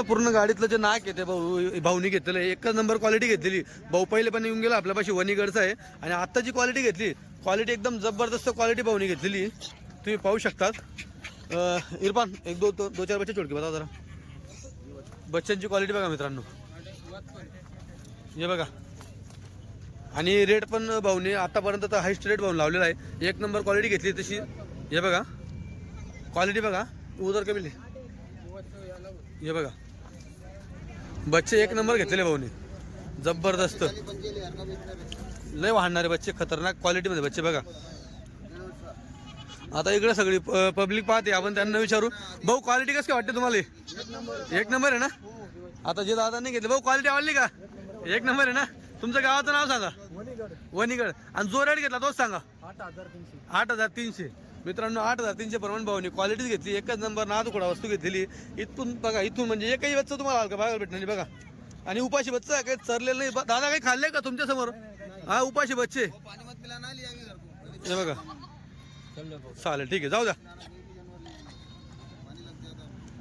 पूर्ण गाडीतलं जे नाक आहे ते भाऊनी घेतलेलं आहे. एकच नंबर क्वालिटी घेतलेली. भाऊ पहिले पण येऊन गेला आपल्यापाशी वणीगडचा आहे. आणि आता जी क्वालिटी घेतली क्वालिटी एकदम जबरदस्त क्वालिटी भाऊनी घेतलेली. तुम्ही पाहू शकतात. इरफान एक दो चार बच्चे छोडके बता जरा. बच्चांची क्वालिटी बघा मित्रांनो, हे बघा. आणि रेट पण भाऊने आतापर्यंत तर हायस्ट रेट भाऊन लावलेला आहे. एक नंबर क्वालिटी घेतली तशी. हे बघा क्वालिटी बघा. उदर कमी हे बघा बच्चे एक नंबर घेतलेले भाऊने जबरदस्त. लय वाढणारे बच्चे खतरनाक क्वालिटीमध्ये बच्चे बघा. आता इकडे सगळी पब्लिक पाहते. आपण त्यांना विचारू भाऊ क्वालिटी कसं काय वाटते तुम्हाला? एक नंबर आहे ना. आता जे दादा नाही घेतले भाऊ क्वालिटी आवडली का? एक नंबर आहे ना. तुमचं गावाचं नाव सांगा. वणीगड. आणि जो रेट घेतला तोच सांगा. 8,300 मित्रांनो. 8,300 प्रमाणे भाऊनी क्वालिटीच घेतली. एकच नंबर ना तुकडा वस्तू घेतलेली. इथून बघा, इथून म्हणजे एकही बच्चा तुम्हाला हलका बघायला भेटणार नाही बघा. आणि उपाशी बच्चा काही चरलेलं नाही. दादा काही खाल्ले का तुमच्या समोर? हा उपाशी बच्चे हे बघा. चालेल ठीक आहे जाऊ द्या.